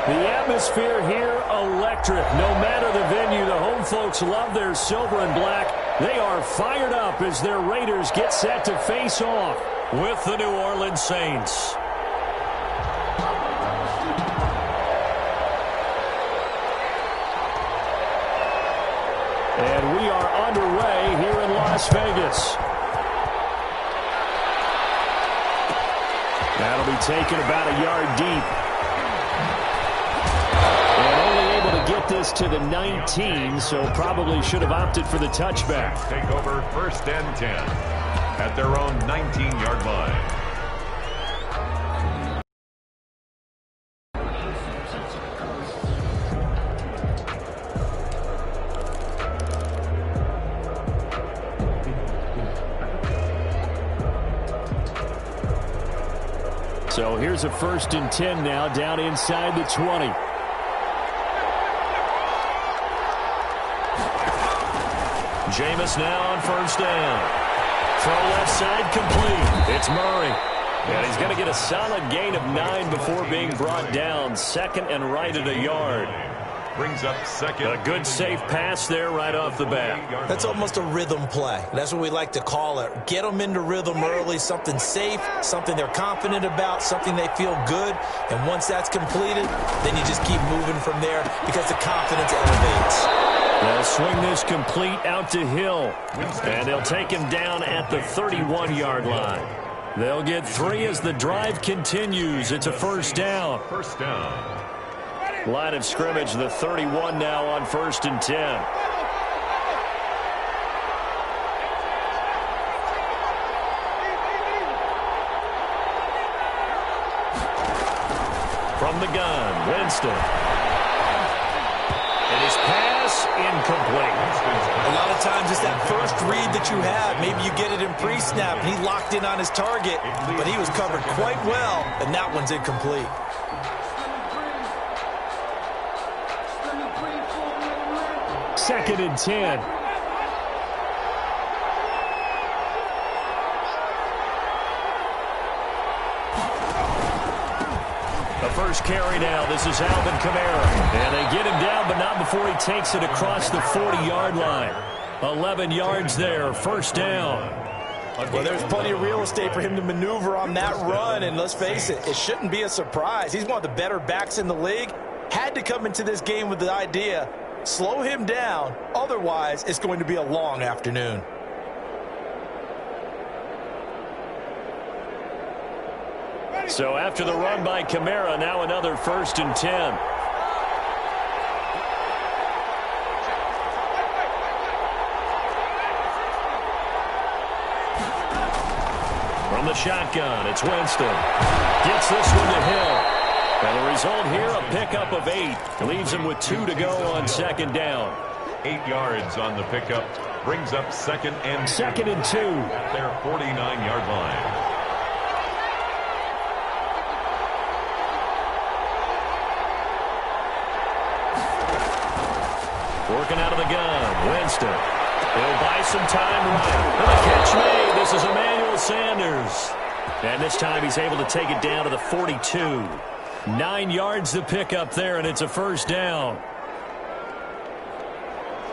The atmosphere here, electric. No matter the venue, the home folks love their silver and black. They are fired up as their Raiders get set to face off with the New Orleans Saints. And we are underway here in Las Vegas. That'll be taken about a yard deep. And only able to get this to the 19, so probably should have opted for the touchback. Take over 1st and 10 at their own 19-yard line. So here's a 1st and 10 now, down inside the 20. Jameis now on 1st down. Throw left side complete. It's Murray. And he's going to get a solid gain of 9 before being brought down. 2nd and right at a yard. Brings up 2nd. A good safe pass there right off the bat. That's almost a rhythm play. That's what we like to call it. Get them into rhythm early, something safe, something they're confident about, something they feel good. And once that's completed, then you just keep moving from there because the confidence elevates. They'll swing this complete out to Hill. And they'll take him down at the 31-yard line. They'll get 3 as the drive continues. It's a 1st down. 1st down. Line of scrimmage, the 31 now on 1st and 10. From the gun, Winston. And his pass incomplete. A lot of times it's that first read that you have. Maybe you get it in pre-snap and he locked in on his target, but he was covered quite well, and that one's incomplete. 2nd and 10. The first carry now. This is Alvin Kamara. And they get him down, but not before he takes it across the 40-yard line. 11 yards there. 1st down. Well, there's plenty of real estate for him to maneuver on that run, and let's face it, it shouldn't be a surprise. He's one of the better backs in the league. Had to come into this game with the idea, slow him down, otherwise it's going to be a long afternoon. So after the run by Kamara, now another 1st and 10. From the shotgun, it's Winston. Gets this one to Hill. And the result here, a pickup of 8. Leaves him with 2 to go on 2nd down. 8 yards on the pickup. Brings up 2nd and 2. 2nd and 2. At their 49-yard line. Working out of the gun, Winston. He'll buy some time right. And the catch made. This is Emmanuel Sanders. And this time he's able to take it down to the 42. 9 yards to pick up there, and it's a 1st down.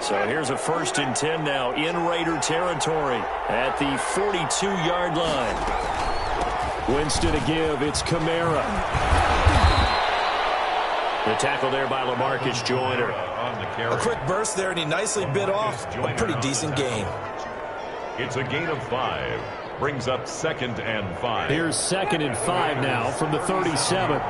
So here's a 1st and 10 now in Raider territory at the 42-yard line. Winston to give. It's Kamara. The tackle there by LaMarcus Joyner. A quick burst there, and he nicely bit off a pretty decent gain. It's a gain of 5. Brings up 2nd and 5. Here's 2nd and 5 now from the 37.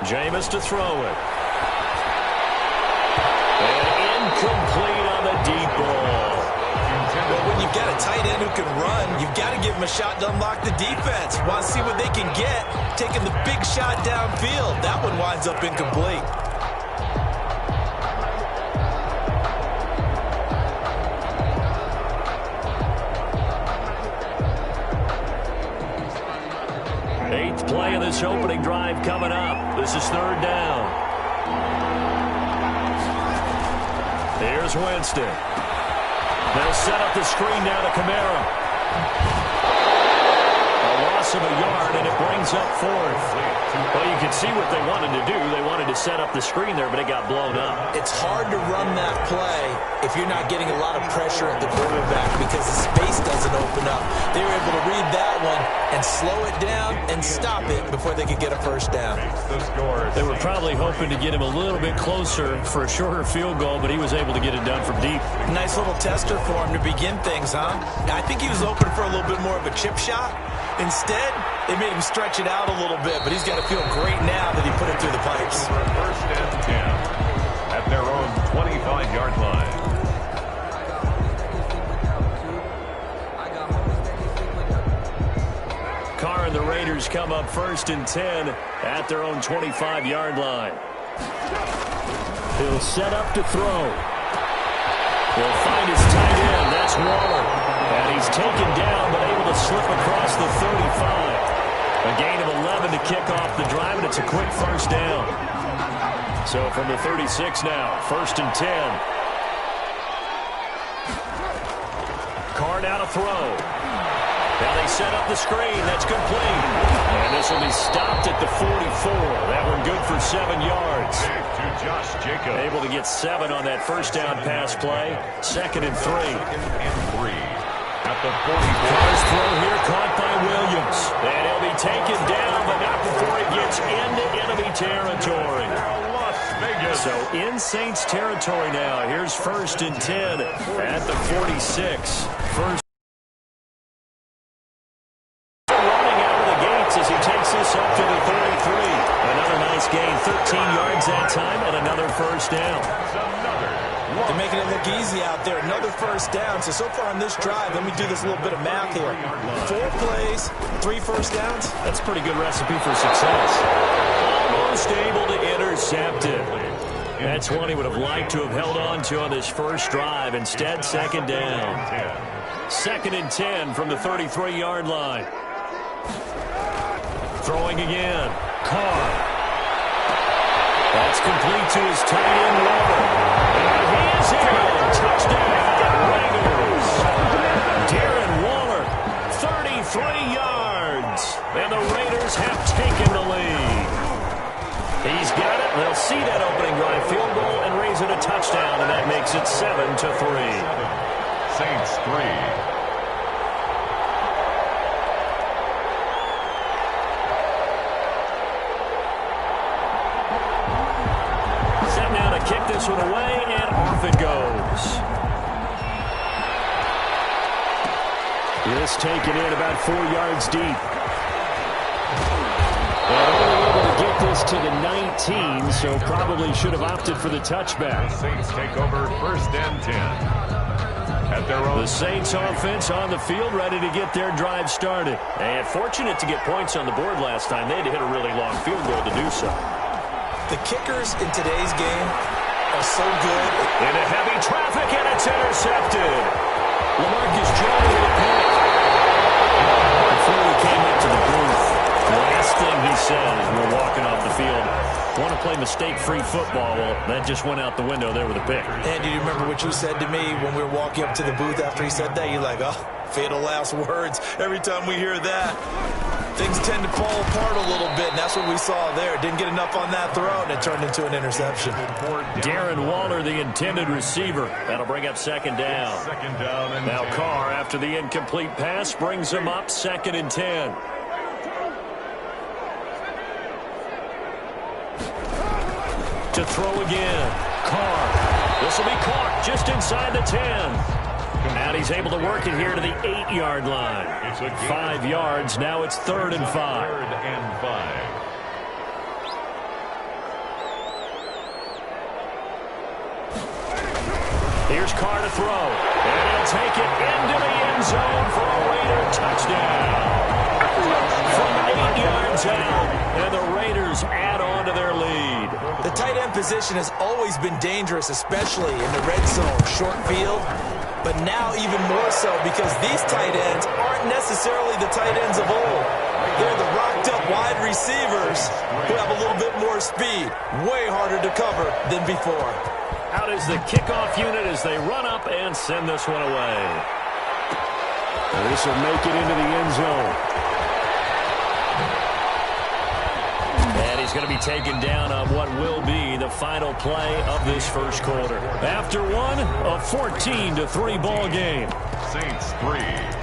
Jameis to throw it. And incomplete on the deep ball. Well, when you've got a tight end who can run, you've got to give him a shot to unlock the defense. Want to see what they can get, taking the big shot downfield. That one winds up incomplete. Eighth play of this opening drive coming up. This is 3rd down. Here's Winston. They'll set up the screen now to Kamara. A loss of a yard, and it brings up fourth. Well, you can see what they wanted to do. They wanted to set up the screen there, but it got blown up. It's hard to run that play if you're not getting a lot of pressure at the quarterback because the space doesn't open up. They were able to read that one and slow it down and stop it before they could get a first down. They were probably hoping to get him a little bit closer for a shorter field goal, but he was able to get it done from deep. Nice little tester for him to begin things, huh? I think he was open for a little bit more of a chip shot. Instead, they made him stretch it out a little bit, but he's got to feel great now that he put it through the pipes. First and 10 at their own 25-yard line. Carr and the Raiders come up first and 10 at their own 25-yard line. He'll set up to throw. He'll find his tight end. That's Waller. And he's taken down, but able to slip across the 35. A gain of 11 to kick off the drive, and it's a quick first down. So from the 36 now, first and 10. Carr now to throw. Now they set up the screen. That's complete. And this will be stopped at the 44. That one good for 7 yards. To Josh Jacobs. Able to get 7 on that first down pass play. Second and 3. At the 44. Carr's throw here caught by Williams. And he'll be taken down, but not before it gets into enemy territory. Las Vegas. So in Saints territory now. Here's first and 10 at the 46. First running out of the gates as he takes this up to the 33. Another nice gain, 13 yards that time, and another first down. They're making it look easy out there. Another first down. So far on this drive, let me do this little bit of math here. 4 plays, 3 first downs. That's a pretty good recipe for success. Almost able to intercept it. That's one he would have liked to have held on to on this first drive. Instead, second down. Second and 10 from the 33-yard line. Throwing again. Carr. That's complete to his tight end, Waller. And he is in. Touchdown, Raiders. Darren Waller, 33 yards. And the Raiders have taken the lead. He's got it. They'll see that opening drive field goal and raise it a touchdown, and that makes it 7-3. Saints 3. Kick this one away, and off it goes. This taken in about 4 yards deep. And only able to get this to the 19, so probably should have opted for the touchback. The Saints take over first and 10. At their own. The Saints offense on the field, ready to get their drive started. And fortunate to get points on the board last time. They had to hit a really long field goal to do so. The kickers in today's game are so good. Into heavy traffic, and it's intercepted. LaMarcus Joyner with a pick. Before we came up to the booth, the last thing he said as we were walking off the field, want to play mistake-free football. Well, that just went out the window there with a pick. And do you remember what you said to me when we were walking up to the booth after he said that? You're like, oh, fatal last words. Every time we hear that, things tend to fall apart a little bit, and that's what we saw there. Didn't get enough on that throw, and it turned into an interception. Darren Waller, the intended receiver. That'll bring up second down. Second down and Now 10. Carr, after the incomplete pass, brings him up second and 10. To throw again. Carr. This will be caught just inside the 10. And he's able to work it here to the 8-yard line. 5 yards. Now it's third and 5. Third and 5. Here's Carr to throw. And he'll take it into the end zone for a Raider touchdown. From 8 yards out. And the Raiders add on to their lead. The tight end position has always been dangerous, especially in the red zone, short field. But now even more so because these tight ends aren't necessarily the tight ends of old. They're the rocked-up wide receivers who have a little bit more speed. Way harder to cover than before. Out is the kickoff unit as they run up and send this one away. This will make it into the end zone. And he's going to be taken down on what will be the final play of this first quarter. After one, a 14-3 ball game. Saints 3.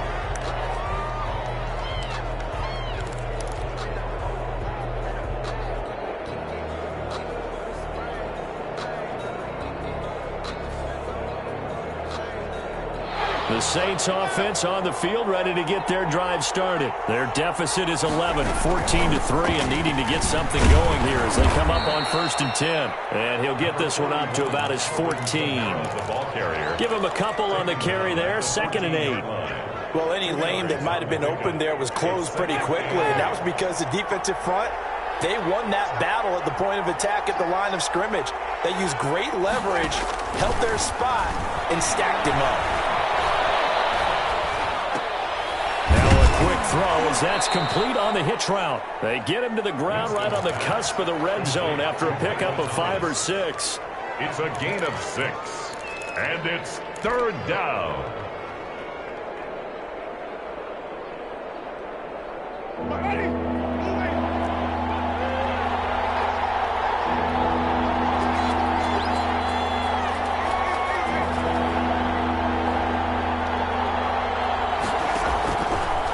The Saints offense on the field, ready to get their drive started. Their deficit is 11, 14-3, and needing to get something going here as they come up on 1st and 10. And he'll get this one up to about his 14. The ball carrier. Give him a couple on the carry there, 2nd and 8. Well, any lane that might have been open there was closed pretty quickly, and that was because the defensive front, they won that battle at the point of attack at the line of scrimmage. They used great leverage, held their spot, and stacked him up. Quick throw as that's complete on the hitch route. They get him to the ground right on the cusp of the red zone after a pickup of 5 or 6. It's a gain of 6. And it's 3rd down.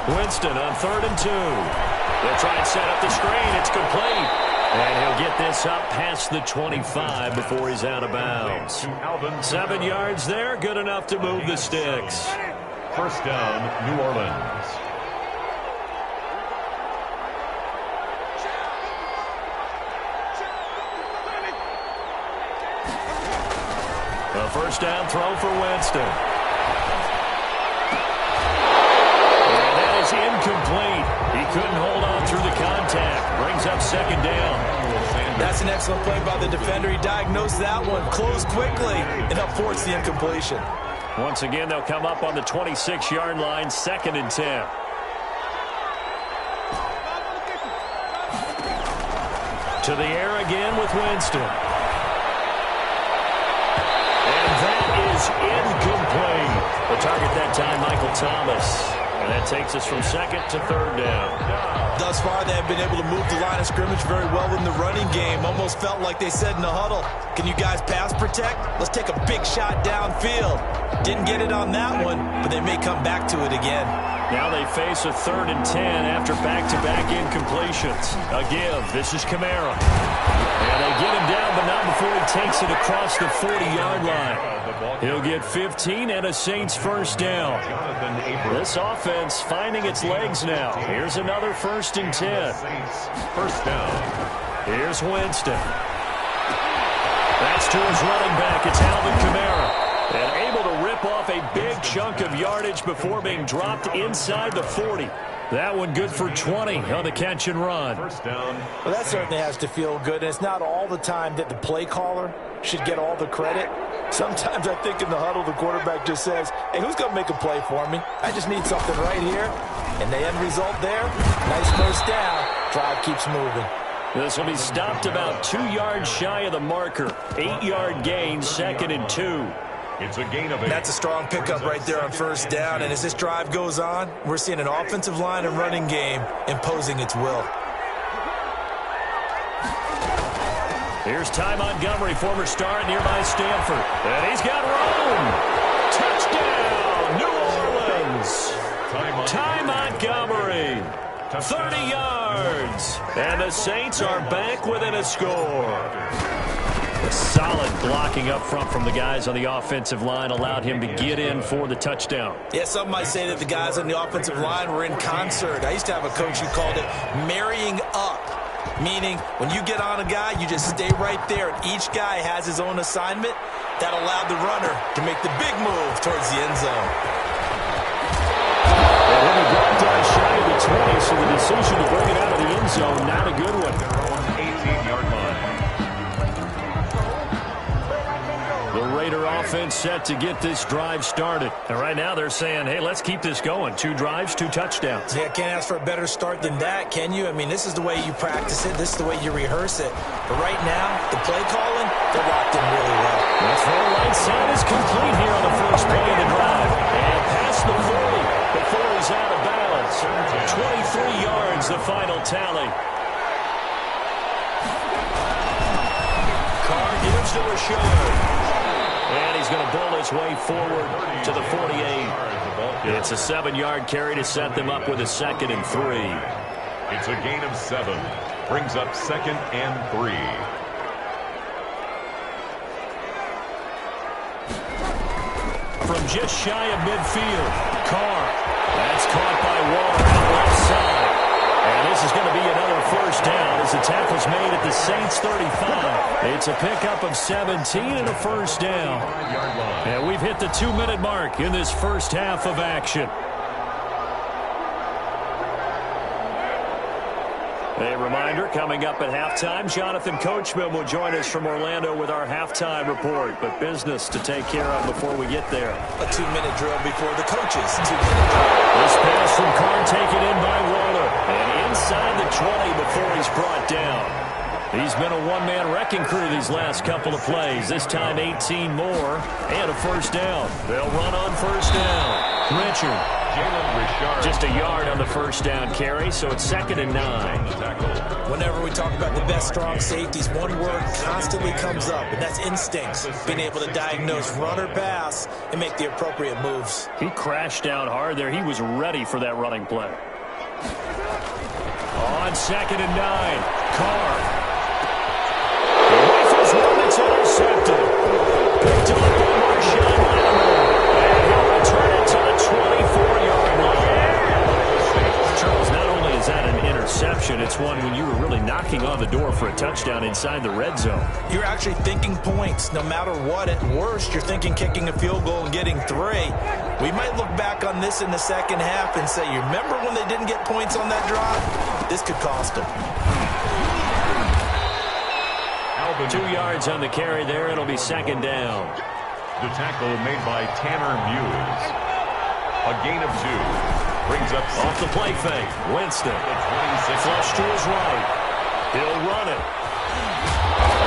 Winston on 3rd and 2. They'll try and set up the screen. It's complete. And he'll get this up past the 25 before he's out of bounds. 7 yards there, good enough to move the sticks. 1st down, New Orleans. A 1st down throw for Winston. Incomplete. He couldn't hold on through the contact. Brings up 2nd down. That's an excellent play by the defender. He diagnosed that one, closed quickly, and upforced the incompletion. Once again, they'll come up on the 26-yard line, 2nd and 10. To the air again with Winston. And that is incomplete. The target that time, Michael Thomas. And that takes us from 2nd to 3rd down. Thus far, they have been able to move the line of scrimmage very well in the running game. Almost felt like they said in the huddle, can you guys pass protect? Let's take a big shot downfield. Didn't get it on that one, but they may come back to it again. Now they face a 3rd and 10 after back-to-back incompletions. A give. This is Kamara. And they get him down, but not before he takes it across the 40-yard line. He'll get 15 and a Saints 1st down. This offense finding its legs now. Here's another 1st and 10. 1st down. Here's Winston. That's to his running back. It's Alvin Kamara. And able to rip off a big chunk of yardage before being dropped inside the 40. That one good for 20 on the catch and run. 1st down. Well, that certainly has to feel good. And it's not all the time that the play caller should get all the credit. Sometimes I think in the huddle, the quarterback just says, hey, who's going to make a play for me? I just need something right here. And the end result there, nice 1st down. Drive keeps moving. This will be stopped about 2 yards shy of the marker. 8-yard gain, 2nd and 2. It's a gain of 8. That's a strong pickup right there on 1st down. And as this drive goes on, we're seeing an offensive line and running game imposing its will. Here's Ty Montgomery, former star at nearby Stanford. And he's got room. Touchdown, New Orleans. Ty Montgomery, 30 yards. And the Saints are back within a score. A solid blocking up front from the guys on the offensive line allowed him to get in for the touchdown. Yeah, some might say that the guys on the offensive line were in concert. I used to have a coach who called it marrying up, meaning when you get on a guy, you just stay right there, and each guy has his own assignment. That allowed the runner to make the big move towards the end zone. Well, when he brought down shy of the 20, so the decision to bring it out of the end zone, not a good one. They're on the 18-yard line. The Raider offense set to get this drive started. And right now they're saying, hey, let's keep this going. 2 drives, 2 touchdowns. Yeah, can't ask for a better start than that, can you? I mean, this is the way you practice it. This is the way you rehearse it. But right now, the play calling, They're locked in really well. That far right side is complete here on the first play of the drive. And past the 40 before he's out of bounds. 23 yards, the final tally. Carr gives to Rashard. And he's going to bull his way forward to the 48. It's a 7-yard carry to set them up with a 2nd and 3. It's a gain of 7. Brings up 2nd and 3. From just shy of midfield, Carr. That's caught by Waller on the left side. And this is going to be another first down as the tackle's made at the Saints 35. It's a pickup of 17 and a first down. And we've hit the 2-minute mark in this first half of action. A reminder, coming up at halftime, Jonathan Coachman will join us from Orlando with our halftime report. But business to take care of before we get there. A 2-minute drill before the coaches. 2-minute drill. This pass from Carr taken in by Waller. And inside the 20 before he's brought down. He's been a one-man wrecking crew these last couple of plays. This time 18 more and a first down. They'll run on first down. Richard. Just a yard on the first down carry, so it's 2nd and 9. Whenever we talk about the best strong safeties, one word constantly comes up, and that's instincts. Being able to diagnose run or pass and make the appropriate moves. He crashed down hard there. He was ready for that running play. On 2nd and 9, Carr. Rifles one, it's intercepted. Picked up by Marshawn Lattimore. And he'll return it to the 24-yard line. Charles, not only is that an interception, it's one when you were really knocking on the door for a touchdown inside the red zone. You're actually thinking points. No matter what, at worst, you're thinking kicking a field goal and getting 3. We might look back on this in the second half and say, you remember when they didn't get points on that drive? This could cost them. 2 yards on the carry there. It'll be 2nd down. The tackle made by Tanner Muse. A gain of 2. Brings up off the play fake. Winston. Flush to his right. He'll run it.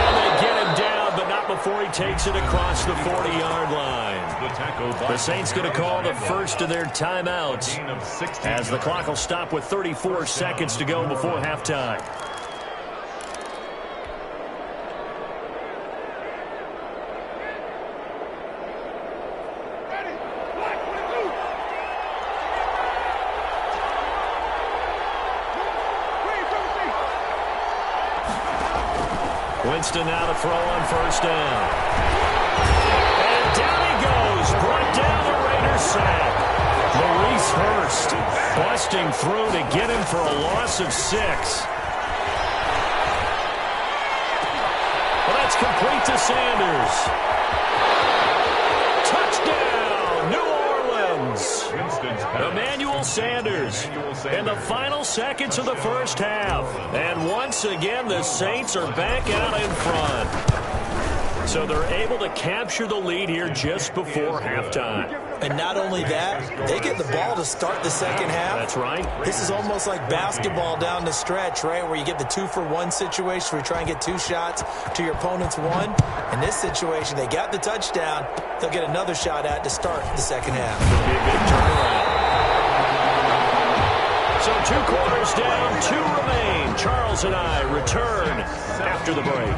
And they get him down, but not before he takes it across the 40-yard line. The Saints going to call the first of their timeouts as the clock will stop with 34 seconds to go before halftime. Winston now to throw on first down. And down he goes. Brought down the Raiders sack. Maurice Hurst busting through to get him for a loss of 6. Well, that's complete to Sanders. Touchdown, New Orleans. Emmanuel Sanders in the final seconds of the first half. And once again, the Saints are back out in front. So they're able to capture the lead here just before halftime. And not only that, they get the ball to start the second half. That's right. This is almost like basketball down the stretch, right, where you get the 2-for-1 situation where you try and get 2 shots to your opponent's 1. In this situation, they got the touchdown. They'll get another shot at to start the second half. It'll be a big turnaround. So 2 quarters down, 2 remain. Charles and I return after the break.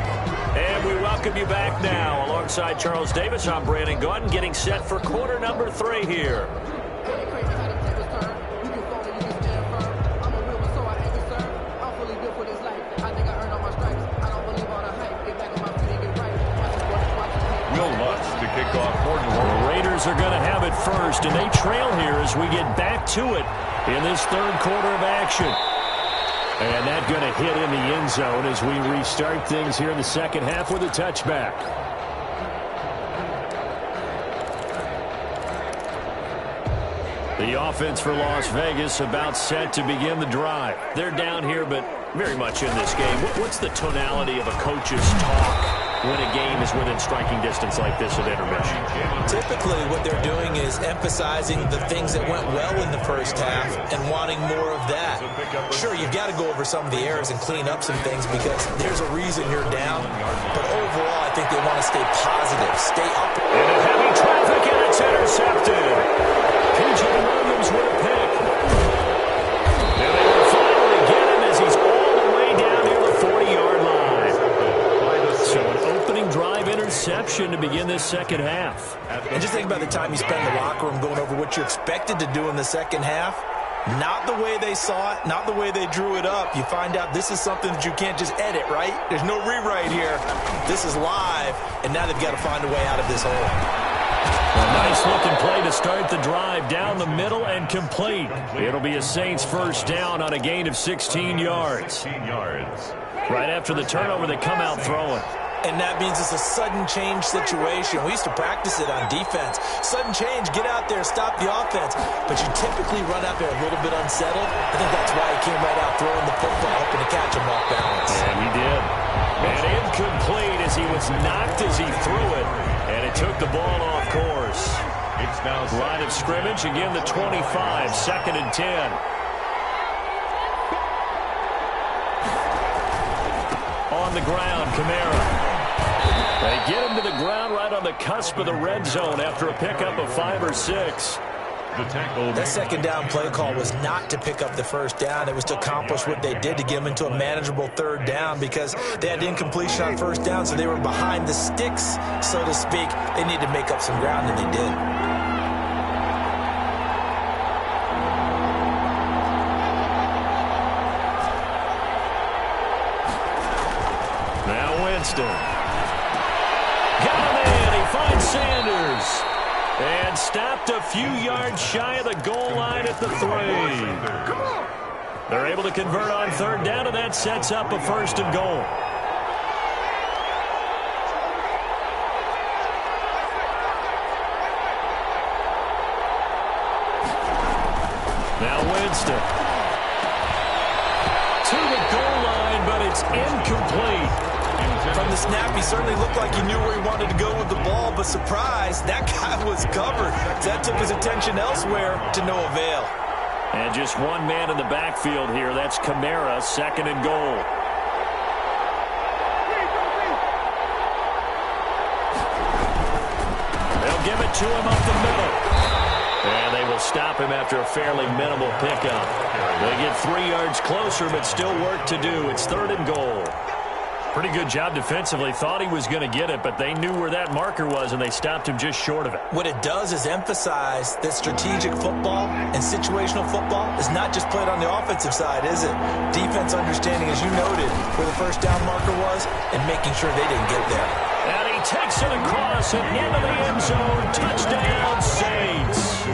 And we welcome you back now. Alongside Charles Davis, I'm Brandon Gordon, getting set for quarter number 3 here. The Raiders are going to have it first, and they trail here as we get back to it in this 3rd quarter of action. And that going to hit in the end zone as we restart things here in the second half with a touchback. The offense for Las Vegas about set to begin the drive. They're down here, but very much in this game. What's the tonality of a coach's talk when a game is within striking distance like this at intermission? Typically, what they're doing is emphasizing the things that went well in the first half and wanting more of that. Sure, you've got to go over some of the errors and clean up some things because there's a reason you're down. But overall, I think they want to stay positive, stay up. Into heavy traffic, and it's intercepted. P.J. Williams with a pick. And they will finally get him as he's all the way down near the 40-yard line. So an opening drive interception to begin this second half. And just think about the time you spend in the locker room going over what you expected to do in the second half. Not the way they saw it, not the way they drew it up. You find out this is something that you can't just edit, right? There's no rewrite here. This is live, and now they've got to find a way out of this hole. A nice-looking play to start the drive down the middle and complete. It'll be a Saints first down on a gain of 16 yards. Right after the turnover, they come out throwing. And that means it's a sudden change situation. We used to practice it on defense. Sudden change, get out there, stop the offense. But you typically run out there a little bit unsettled. I think that's why he came right out throwing the football, hoping to catch him off balance. And he did. And incomplete as he was knocked as he threw it. And it took the ball off course. It's now line of scrimmage, again the 25, 2nd and 10. On the ground, Kamara. They get him to the ground right on the cusp of the red zone after a pickup of 5 or 6. That second down play call was not to pick up the first down. It was to accomplish what they did to get them into a manageable third down because they had incompletion on first down, so they were behind the sticks, so to speak. They needed to make up some ground, and they did. Now Winston. Got him in. He finds Sanders. And stopped a few yards shy of the goal line at the 3. They're able to convert on third down, and that sets up a 1st and goal. Now Winston. To the goal line, but it's incomplete. From the snap, he certainly looked like he knew where he wanted to go with the ball, but surprise, that guy was covered. That took his attention elsewhere to no avail. And just one man in the backfield here. That's Kamara, 2nd and goal. They'll give it to him up the middle. And they will stop him after a fairly minimal pickup. They get 3 yards closer, but still work to do. It's 3rd and goal. Pretty good job defensively. Thought he was going to get it, but they knew where that marker was, and they stopped him just short of it. What it does is emphasize that strategic football and situational football is not just played on the offensive side, is it? Defense understanding, as you noted, where the first down marker was and making sure they didn't get there. And he takes it across and into the end zone. Touchdown, Saints.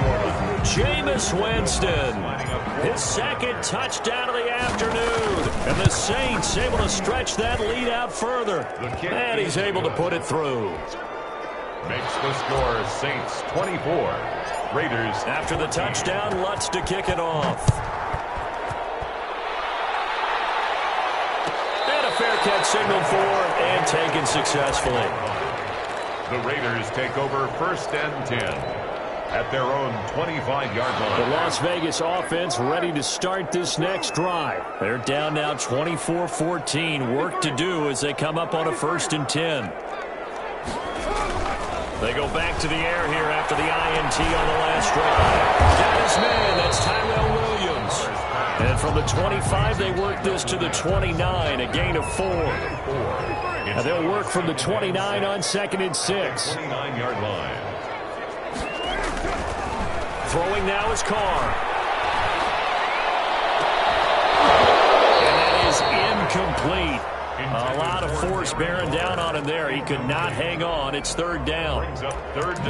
Jameis Winston, his 2nd touchdown of the afternoon. And the Saints able to stretch that lead out further. And he's able to put it through. Makes the score Saints 24. Raiders. After the touchdown, Lutz to kick it off. And a fair catch signaled for and taken successfully. The Raiders take over 1st and 10. At their own 25-yard line. The Las Vegas offense ready to start this next drive. They're down now 24-14. Work to do as they come up on a 1st and 10. They go back to the air here after the INT on the last drive. Got his man. That's Tyrell Williams. And from the 25, they work this to the 29, a gain of 4. And they'll work from the 29 on 2nd and 6. 29-yard line. Throwing now is Carr. And that is incomplete. A lot of force bearing down on him there. He could not hang on. It's 3rd down.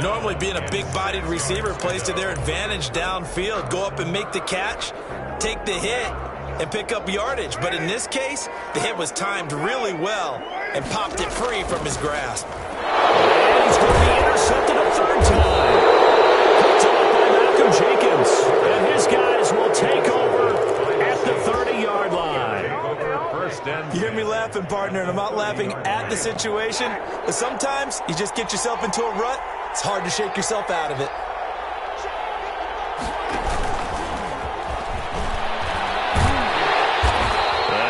Normally being a big-bodied receiver plays to their advantage downfield. Go up and make the catch, take the hit, and pick up yardage. But in this case, the hit was timed really well and popped it free from his grasp. And he's going to be intercepted a 3rd time. Jenkins, and his guys will take over at the 30-yard line. You hear me laughing, partner, and I'm not laughing at the situation, but sometimes you just get yourself into a rut. It's hard to shake yourself out of it.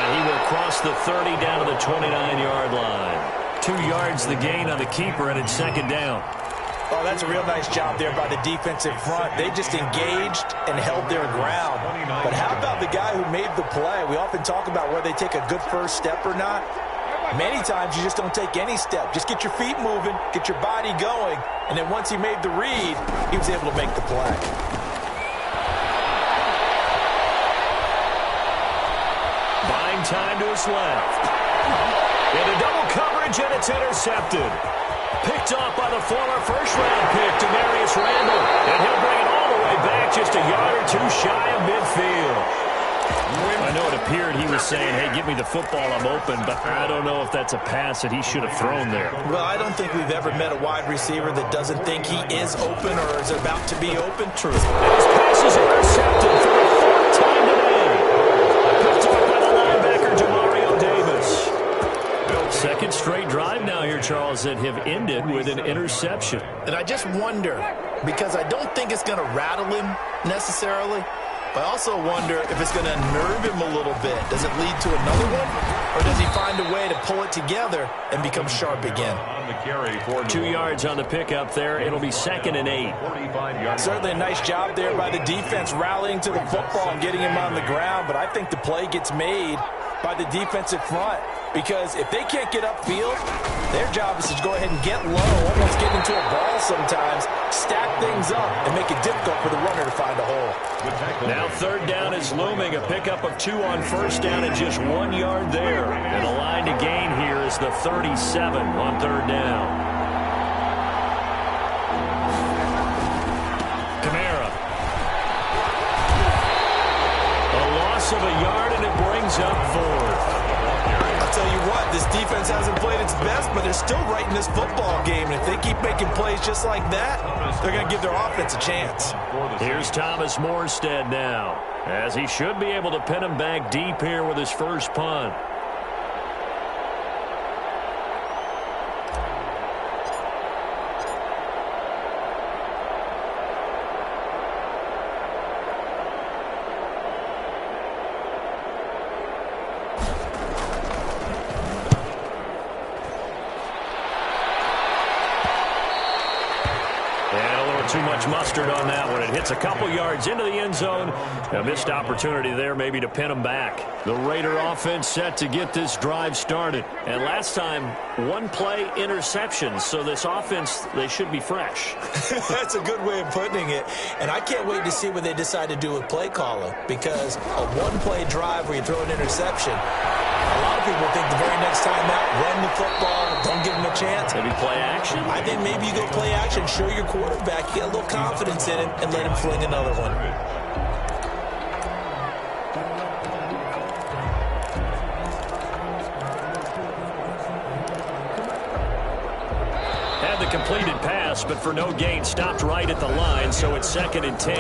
He will cross the 30 down to the 29-yard line. 2 yards the gain on the keeper, and it's second down. Oh, that's a real nice job there by the defensive front. They just engaged and held their ground. But how about the guy who made the play? We often talk about whether they take a good first step or not. Many times you just don't take any step. Just get your feet moving, get your body going, and then once he made the read, he was able to make the play. Buying time to his left. Into double coverage, and it's intercepted. Picked off by the former first-round pick, Demarius Randall. And he'll bring it all the way back just a yard or two shy of midfield. I know it appeared he was saying, hey, give me the football, I'm open, but I don't know if that's a pass that he should have thrown there. Well, I don't think we've ever met a wide receiver that doesn't think he is open or is about to be open. True. And his pass is intercepted for the fourth time today. Picked off by the linebacker, Demario Davis. Second straight drive now here, Charles, that have ended with an interception. And I just wonder, because I don't think it's going to rattle him necessarily, but I also wonder if it's going to nerve him a little bit. Does it lead to another one? Or does he find a way to pull it together and become sharp again? On the carry for 2 yards on the pickup there. It'll be 2nd and 8. 45-yard. Certainly a nice job there by the defense rallying to the football and getting him on the ground. But I think the play gets made by the defensive front. Because if they can't get upfield, their job is to go ahead and get low, almost get into a ball sometimes, stack things up, and make it difficult for the runner to find a hole. Now third down is looming. A pickup of 2 on first down and just 1 yard there. And the line to gain here is the 37 on third down. Kamara. A loss of a yard, and it brings up 4th. I'll tell you what, this defense hasn't played its best, but they're still right in this football game. And if they keep making plays just like that, they're going to give their offense a chance. Here's Thomas Morstead now, as he should be able to pin him back deep here with his first punt. Too much mustard on that one. It hits a couple yards into the end zone. A missed opportunity there maybe to pin them back. The Raider offense set to get this drive started. And last time, 1 play interception. So this offense, they should be fresh. That's a good way of putting it. And I can't wait to see what they decide to do with play calling. Because a 1-play drive where you throw an interception, a lot of people think the very next time out, run the football, don't give him a chance. Maybe play action? I think maybe you go play action, show your quarterback, get a little confidence in him, and let him fling another one. Had the completed pass, but for no gain, stopped right at the line, so it's 2nd and 10.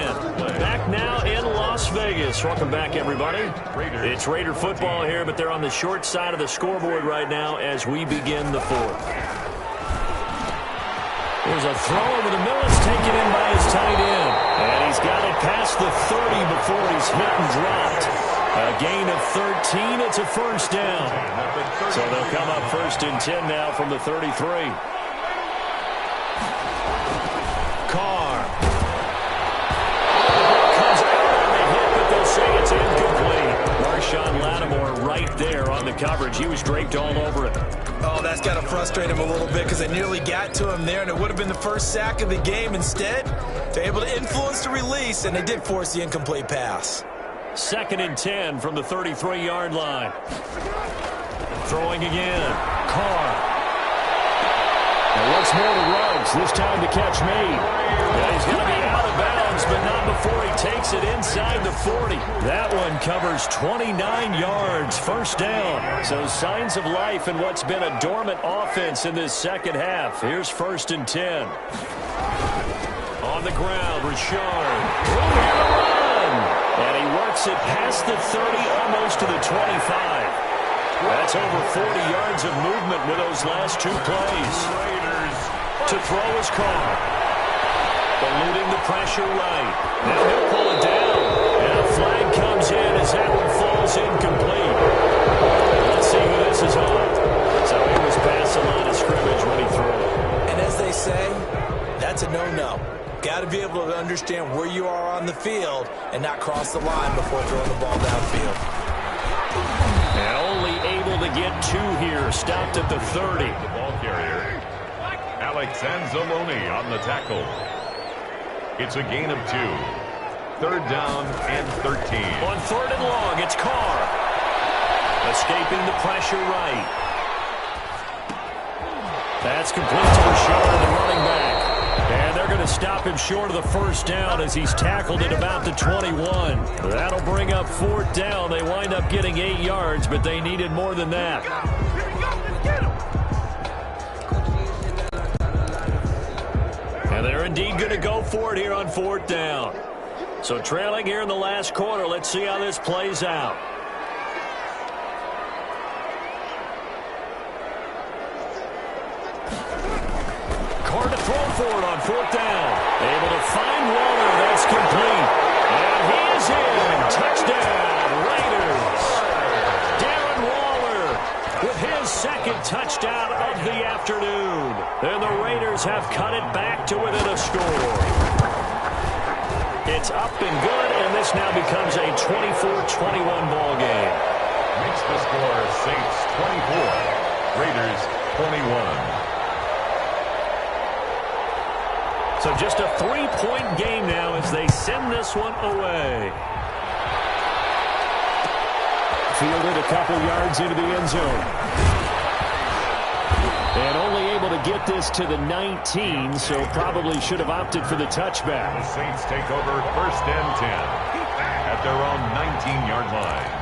Back now in Las Vegas. Welcome back, everybody. It's Raider football here, but they're on the short side of the scoreboard right now as we begin the 4th. There's a throw over the middle. It's taken in by his tight end. And he's got it past the 30 before he's hit and dropped. A gain of 13. It's a first down. So they'll come up 1st and 10 now from the 33. Carr. Comes out on the hit, but they'll say it's incomplete. Marshawn Lattimore right there on the coverage. He was draped all over it. Oh, that's got to frustrate him a little bit because they nearly got to him there, and it would have been the first sack of the game. Instead, they're able to influence the release, and they did force the incomplete pass. 2nd and 10 from the 33-yard line. Throwing again. Carr. And once more to Ruggs, this time to catch made. Yeah, he's going to be out of bounds, but not before he takes it inside the 40. That one covers 29 yards, first down. So signs of life in what's been a dormant offense in this second half. Here's 1st and 10. On the ground, Richard. Room here to run. And he works it past the 30, almost to the 25. That's over 40 yards of movement with those last two plays. To throw his car. Eluding the pressure right. Now he'll pull it down. And a flag comes in as that one falls incomplete. Let's see who this is on. So he was past the line of scrimmage when he threw it. And as they say, that's a no-no. Got to be able to understand where you are on the field and not cross the line before throwing the ball downfield. And only able to get two here. Stopped at the 30. The ball carrier, Alex Anzalone on the tackle. It's a gain of 2. Third down and 13. On third and long, it's Carr. Escaping the pressure right. That's complete to Rashard, the running back. And they're going to stop him short of the first down as he's tackled at about the 21. That'll bring up fourth down. They wind up getting 8 yards, but they needed more than that. And they're indeed going to go for it here on fourth down. So trailing here in the last quarter. Let's see how this plays out. Carr to throw for it on fourth down. Able to find Waller. That's complete. And he is in. Touchdown, Raiders. Darren Waller with his second touchdown of the afternoon. And the Raiders have cut it back to within a score. It's up and good, and this now becomes a 24-21 ball game. Makes the score Saints 24, Raiders 21. So just a 3-point game now as they send this one away. Fielded a couple yards into the end zone. And only able to get this to the 19, so probably should have opted for the touchback. The Saints take over first and 10 at their own 19-yard line.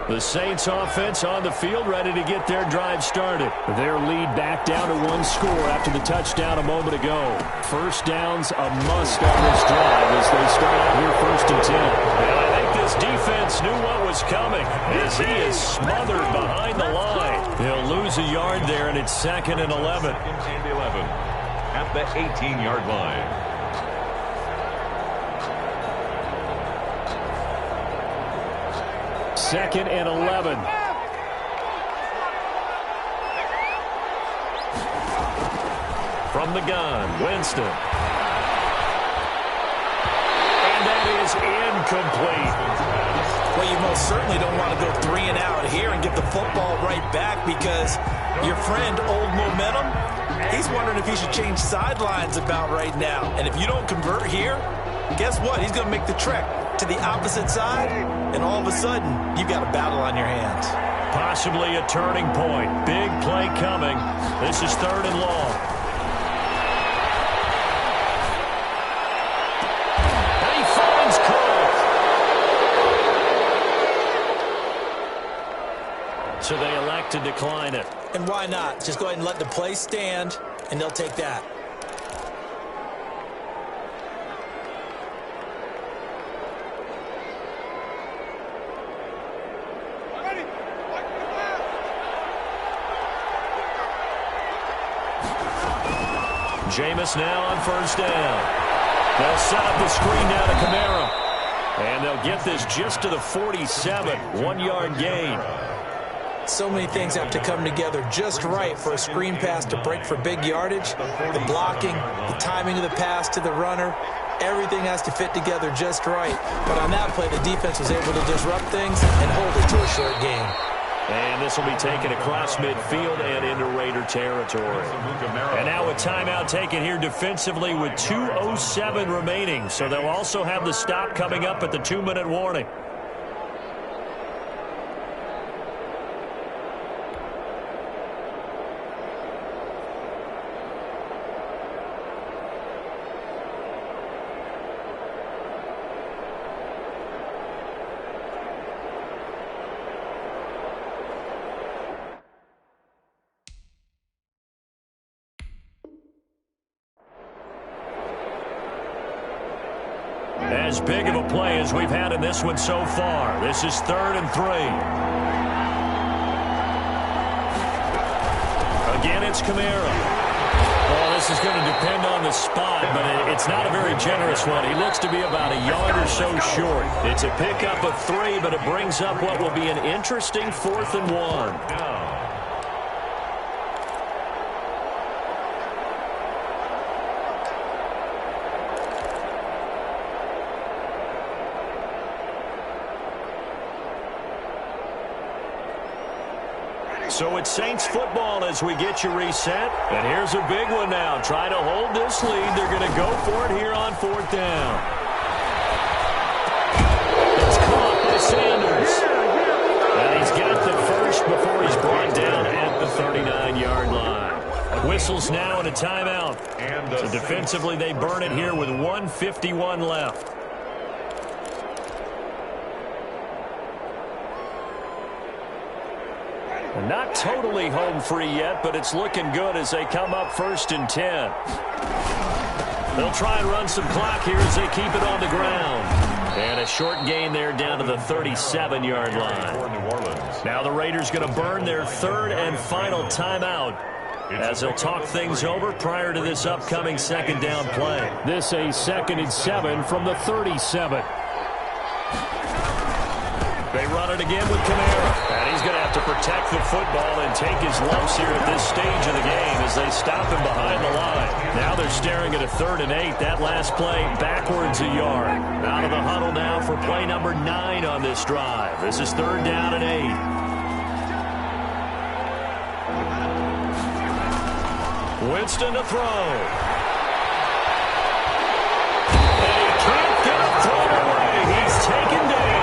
The Saints offense on the field, ready to get their drive started. Their lead back down to 1 score after the touchdown a moment ago. First down's a must on this drive as they start out here first and 10. And I think this defense knew what was coming as he is smothered behind the line. He'll lose a yard there, and it's 2nd and 11. 2nd and 11 at the 18-yard line. Second and 11. From the gun, Winston. And that is incomplete. Well, you most certainly don't want to go 3 and out here and get the football right back because your friend, Old Momentum, he's wondering if he should change sidelines about right now. And if you don't convert here, guess what? He's going to make the trek to the opposite side, and all of a sudden, you've got a battle on your hands. Possibly a turning point. Big play coming. This is third and long. And he finds Cook. So they elect to decline it. And why not? Just go ahead and let the play stand, and they'll take that. Jameis now on first down. They'll set up the screen down to Kamara. And they'll get this just to the 47. 1-yard gain. So many things have to come together just right for a screen pass to break for big yardage. The blocking, the timing of the pass to the runner, everything has to fit together just right. But on that play, the defense was able to disrupt things and hold it to a short game. And this will be taken across midfield and into Raider territory. And now a timeout taken here defensively with 2:07 remaining. So they'll also have the stop coming up at the 2-minute warning. As big of a play as we've had in this one so far. This is 3rd and 3. Again, it's Kamara. Well, this is going to depend on the spot, but it's not a very generous one. He looks to be about a yard or so short. It's a pickup of 3, but it brings up what will be an interesting 4th and 1. So it's Saints football as we get you reset. And here's a big one now. Try to hold this lead. They're going to go for it here on 4th down. It's caught by Sanders. And he's got the first before he's brought down at the 39-yard line. Whistles now and a timeout. So defensively, they burn it here with 1:51 left. Not totally home free yet, but it's looking good as they come up 1st and 10. They'll try and run some clock here as they keep it on the ground. And a short gain there down to the 37-yard line. Now the Raiders going to burn their 3rd and final timeout as they'll talk things over prior to this upcoming 2nd down play. This a 2nd and 7 from the 37. They run it again with Kamara. And he's going to have to protect the football and take his lumps here at this stage of the game as they stop him behind the line. Now they're staring at a 3rd and 8. That last play backwards a yard. Out of the huddle now for play number 9 on this drive. This is 3rd down and 8. Winston to throw. And he can't get a throw away. He's taken down.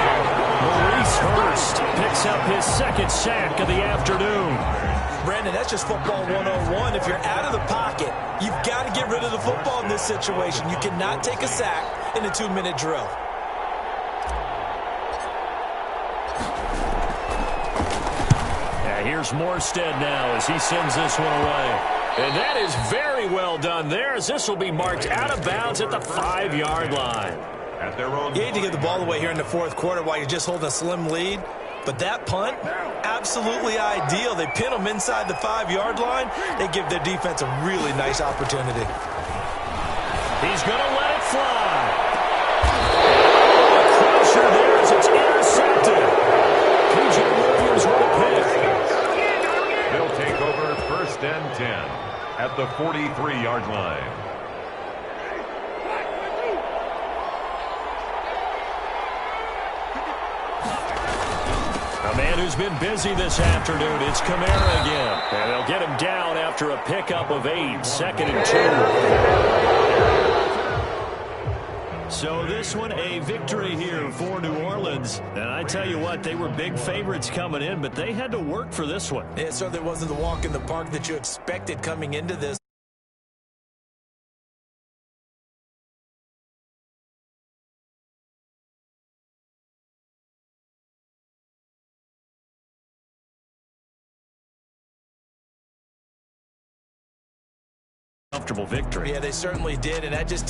Hurst picks up his 2nd sack of the afternoon. Brandon, that's just football 101. If you're out of the pocket, you've got to get rid of the football in this situation. You cannot take a sack in a 2-minute drill. Yeah, here's Morstead now as he sends this one away. And that is very well done there as this will be marked out of bounds at the 5-yard line. At their own. You hate to give the ball away here in the 4th quarter while you're just holding a slim lead. But that punt, absolutely ideal. They pin them inside the 5-yard line. They give their defense a really nice opportunity. He's going to let it fly. Crusher there as it's intercepted. P.J. Williams with a pick. They'll take over 1st and 10 at the 43-yard line. A man who's been busy this afternoon, it's Kamara again. And they'll get him down after a pickup of 8, 2nd and 2. So this one, a victory here for New Orleans. And I tell you what, they were big favorites coming in, but they had to work for this one. It certainly wasn't the walk in the park that you expected coming into this. Comfortable victory. Yeah, they certainly did, and that just